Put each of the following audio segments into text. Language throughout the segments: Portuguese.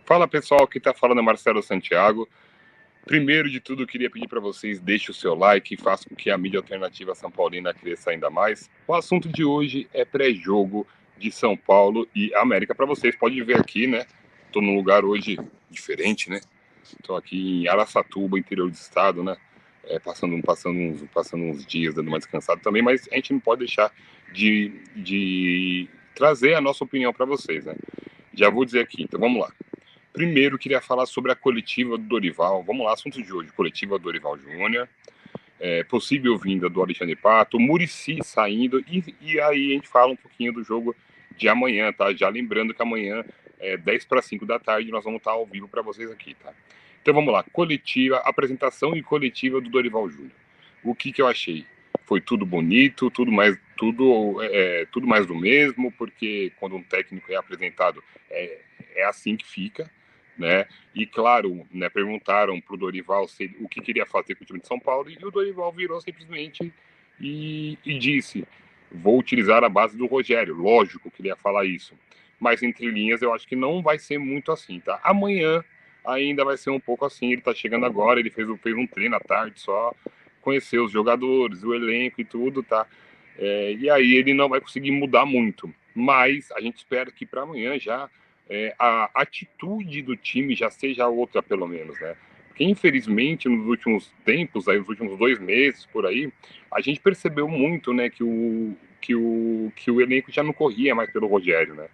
Fala pessoal, aqui tá falando é Marcelo Santiago. Primeiro de tudo, eu queria pedir para vocês deixem o seu like e façam com que a mídia alternativa São Paulina cresça ainda mais. O assunto de hoje é pré-jogo de São Paulo e América. Para vocês, pode ver aqui, né? Estou num lugar hoje diferente, né? Estou aqui em Araçatuba, interior do estado, né? Passando uns dias dando uma descansada também, mas a gente não pode deixar de trazer a nossa opinião para vocês, né? Já vou dizer aqui, então vamos lá. Primeiro, queria falar sobre a coletiva do Dorival. Vamos lá, assunto de hoje: coletiva do Dorival Júnior, possível vinda do Alexandre Pato, Muricy saindo, e aí a gente fala um pouquinho do jogo de amanhã, tá? Já lembrando que amanhã, 10 para 5 da tarde, nós vamos estar ao vivo para vocês aqui, tá? Então vamos lá: coletiva, apresentação e coletiva do Dorival Júnior. O que eu achei? Foi tudo bonito, tudo mais do mesmo, porque quando um técnico é apresentado, é assim que fica, né? E claro, né, perguntaram para o Dorival o que queria fazer com o time de São Paulo, e o Dorival virou simplesmente e disse: vou utilizar a base do Rogério. Lógico que ele ia falar isso, mas entre linhas eu acho que não vai ser muito assim, tá? Amanhã ainda vai ser um pouco assim. Ele tá chegando agora, ele fez um treino à tarde só, conheceu os jogadores, o elenco e tudo, tá? E aí ele não vai conseguir mudar muito, mas a gente espera que para amanhã já a atitude do time já seja outra, pelo menos, né? Porque, infelizmente, nos últimos tempos, aí, nos últimos 2 meses, por aí, a gente percebeu muito, né, que o elenco já não corria mais pelo Rogério, né?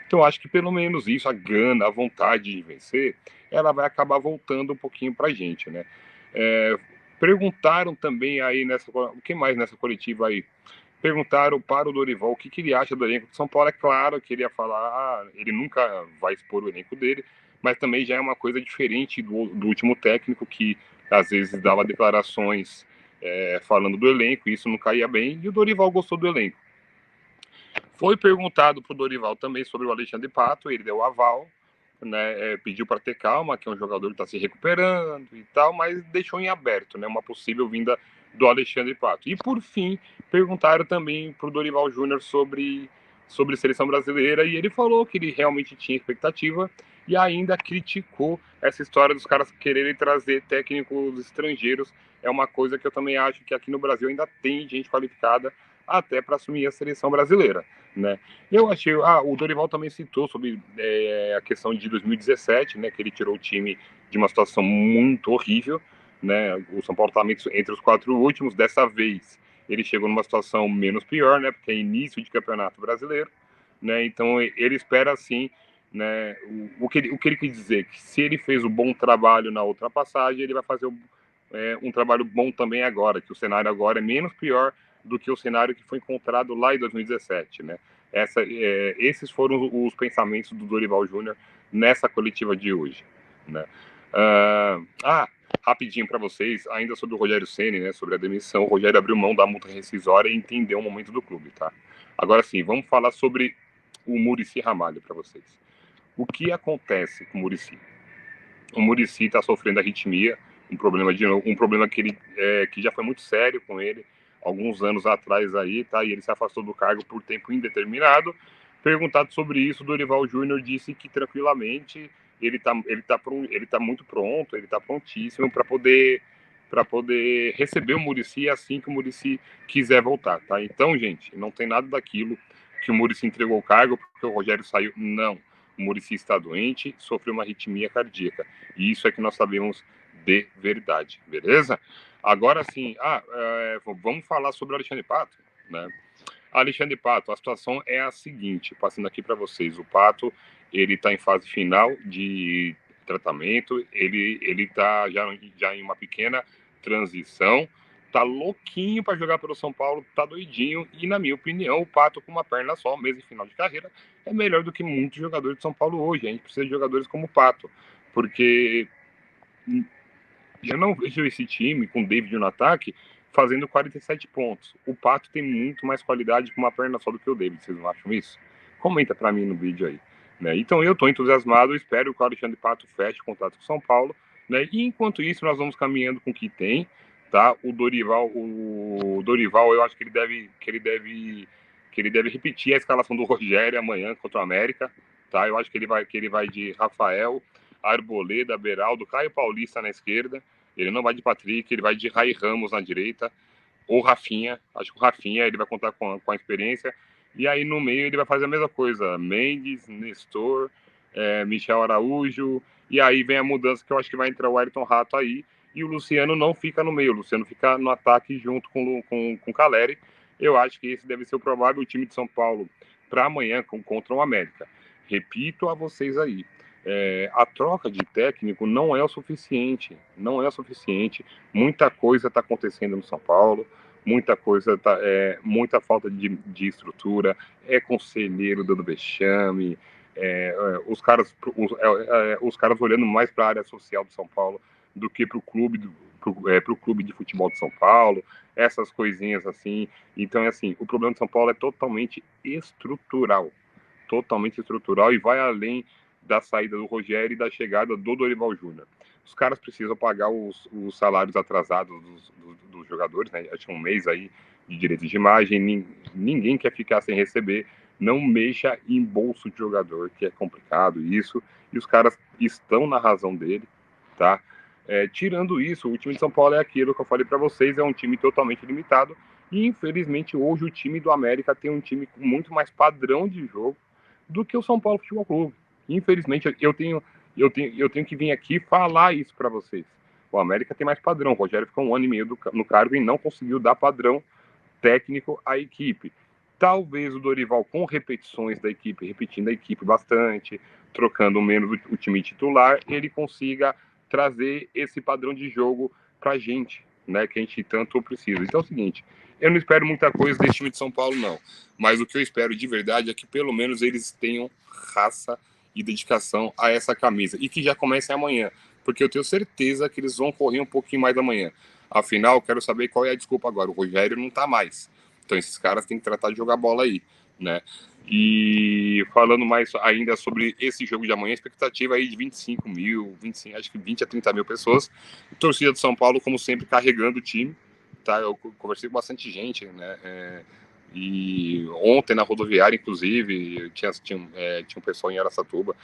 Então, acho que pelo menos isso, a gana, a vontade de vencer, ela vai acabar voltando um pouquinho pra gente, né? É, perguntaram também aí o que mais nessa coletiva aí? Perguntaram para o Dorival o que ele acha do elenco de São Paulo. É claro que ele ia falar, ele nunca vai expor o elenco dele, mas também já é uma coisa diferente do último técnico, que às vezes dava declarações falando do elenco, e isso não caía bem, e o Dorival gostou do elenco. Foi perguntado para o Dorival também sobre o Alexandre Pato, ele deu aval, né, pediu para ter calma, que é um jogador que está se recuperando e tal, mas deixou em aberto, né, uma possível vinda do Alexandre Pato. E por fim, perguntaram também para o Dorival Júnior sobre seleção brasileira, e ele falou que ele realmente tinha expectativa e ainda criticou essa história dos caras quererem trazer técnicos estrangeiros. É uma coisa que eu também acho que aqui no Brasil ainda tem gente qualificada até para assumir a seleção brasileira, né? Eu achei, o Dorival também citou sobre a questão de 2017, né, que ele tirou o time de uma situação muito horrível, né? O São Paulo estava entre os 4 últimos. Dessa vez ele chegou numa situação menos pior, né, porque é início de campeonato brasileiro, né? Então ele espera assim, né? O que ele quis dizer, que se ele fez um bom trabalho na outra passagem, ele vai fazer um trabalho bom também agora, que o cenário agora é menos pior do que o cenário que foi encontrado lá em 2017, né? Esses foram os pensamentos do Dorival Júnior nessa coletiva de hoje, né? Rapidinho para vocês, ainda sobre o Rogério Ceni, né? Sobre a demissão, o Rogério abriu mão da multa rescisória e entendeu o momento do clube, tá? Agora sim, vamos falar sobre o Muricy Ramalho para vocês. O que acontece com o Muricy? O Muricy está sofrendo arritmia, um problema que já foi muito sério com ele alguns anos atrás aí, tá? E ele se afastou do cargo por tempo indeterminado. Perguntado sobre isso, Dorival Júnior disse que tranquilamente ele tá muito pronto, ele tá prontíssimo para poder receber o Muricy assim que o Muricy quiser voltar, tá? Então, gente, não tem nada daquilo que o Muricy entregou o cargo porque o Rogério saiu, não. O Muricy está doente, sofreu uma arritmia cardíaca. E isso é que nós sabemos de verdade, beleza? Agora sim, vamos falar sobre o Alexandre Pato, né? Alexandre Pato, a situação é a seguinte, passando aqui para vocês. O Pato, ele está em fase final de tratamento, ele está já em uma pequena transição, tá louquinho para jogar pelo São Paulo, tá doidinho, e na minha opinião, o Pato com uma perna só, mesmo em final de carreira, é melhor do que muitos jogadores de São Paulo hoje. A gente precisa de jogadores como o Pato, porque eu não vejo esse time com o David no ataque fazendo 47 pontos. O Pato tem muito mais qualidade com uma perna só do que o David, vocês não acham isso? Comenta para mim no vídeo aí, né? Então eu estou entusiasmado, espero que o Alexandre Pato feche o contrato com o São Paulo, né? E enquanto isso nós vamos caminhando com o que tem, tá? O Dorival, eu acho que ele deve repetir a escalação do Rogério amanhã contra o América, tá? Eu acho que ele vai de Rafael, Arboleda, Beraldo, Caio Paulista na esquerda. Ele não vai de Patrick, ele vai de Rai Ramos na direita, ou Rafinha. Acho que o Rafinha ele vai contar com a experiência. E aí no meio ele vai fazer a mesma coisa: Mendes, Nestor, Michel Araújo. E aí vem a mudança que eu acho que vai entrar o Ayrton Rato aí. E o Luciano não fica no meio, o Luciano fica no ataque junto com o Caleri. Eu acho que esse deve ser o provável time de São Paulo para amanhã contra o América. Repito a vocês aí, a troca de técnico não é o suficiente, não é o suficiente. Muita coisa está acontecendo no São Paulo, muita coisa muita falta de estrutura, conselheiro dando vexame, os caras olhando mais para a área social do São Paulo do que para o clube pro clube de futebol de São Paulo, essas coisinhas assim. Então, assim, o problema de São Paulo é totalmente estrutural e vai além da saída do Rogério e da chegada do Dorival Júnior. Os caras precisam pagar os salários atrasados dos jogadores, né? Acho que um mês aí de direitos de imagem, ninguém quer ficar sem receber. Não mexa em bolso de jogador, que é complicado isso, e os caras estão na razão dele, tá? Tirando isso, o time de São Paulo é aquilo que eu falei para vocês, é um time totalmente limitado, e infelizmente hoje o time do América tem um time com muito mais padrão de jogo do que o São Paulo Futebol Clube. Infelizmente, eu tenho que vir aqui falar isso para vocês. O América tem mais padrão. O Rogério ficou 1 ano e meio no cargo e não conseguiu dar padrão técnico à equipe. Talvez o Dorival, com repetições da equipe, repetindo a equipe bastante, trocando menos o time titular, ele consiga trazer esse padrão de jogo para a gente, né, que a gente tanto precisa. Então é o seguinte, eu não espero muita coisa desse time de São Paulo, não. Mas o que eu espero de verdade é que pelo menos eles tenham raça e dedicação a essa camisa. E que já comecem amanhã. Porque eu tenho certeza que eles vão correr um pouquinho mais amanhã. Afinal, eu quero saber qual é a desculpa agora. O Rogério não tá mais. Então esses caras têm que tratar de jogar bola aí, né? E falando mais ainda sobre esse jogo de amanhã, a expectativa aí de 25 mil, 25, acho que 20 a 30 mil pessoas. Torcida de São Paulo, como sempre, carregando o time. Tá? Eu conversei com bastante gente, né? E ontem na rodoviária, inclusive, tinha um pessoal em Araçatuba.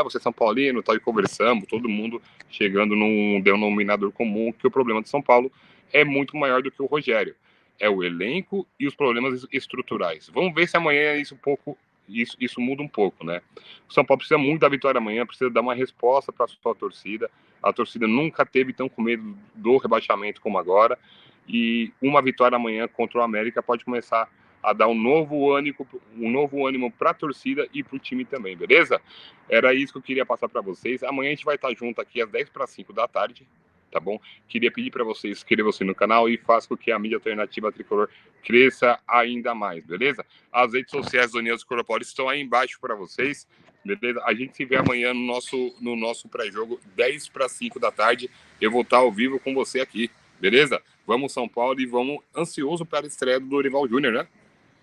Você é São Paulino, tal, e conversamos, todo mundo chegando num denominador comum, que o problema de São Paulo é muito maior do que o Rogério. É o elenco e os problemas estruturais. Vamos ver se amanhã isso muda um pouco, né? O São Paulo precisa muito da vitória amanhã, precisa dar uma resposta para a sua torcida. A torcida nunca teve tão com medo do rebaixamento como agora. E uma vitória amanhã contra o América pode começar a dar um novo ânimo para a torcida e para o time também, beleza? Era isso que eu queria passar para vocês. Amanhã a gente vai estar junto aqui às 10 para 5 da tarde, tá bom? Queria pedir para vocês inscrevam-se no canal e façam com que a mídia alternativa tricolor cresça ainda mais, beleza? As redes sociais do União Tricolor Paulista estão aí embaixo para vocês, beleza? A gente se vê amanhã no nosso pré-jogo, 10 para 5 da tarde. Eu vou estar ao vivo com você aqui, beleza? Vamos São Paulo e vamos ansioso para a estreia do Dorival Júnior, né?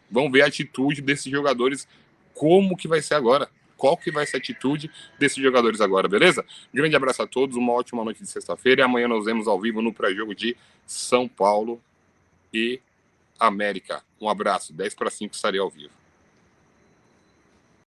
Vamos ver a atitude desses jogadores, como que vai ser agora. Qual que vai ser a atitude desses jogadores agora, beleza? Grande abraço a todos, uma ótima noite de sexta-feira. E amanhã nós vemos ao vivo no pré-jogo de São Paulo e América. Um abraço, 10 para 5 estarei ao vivo.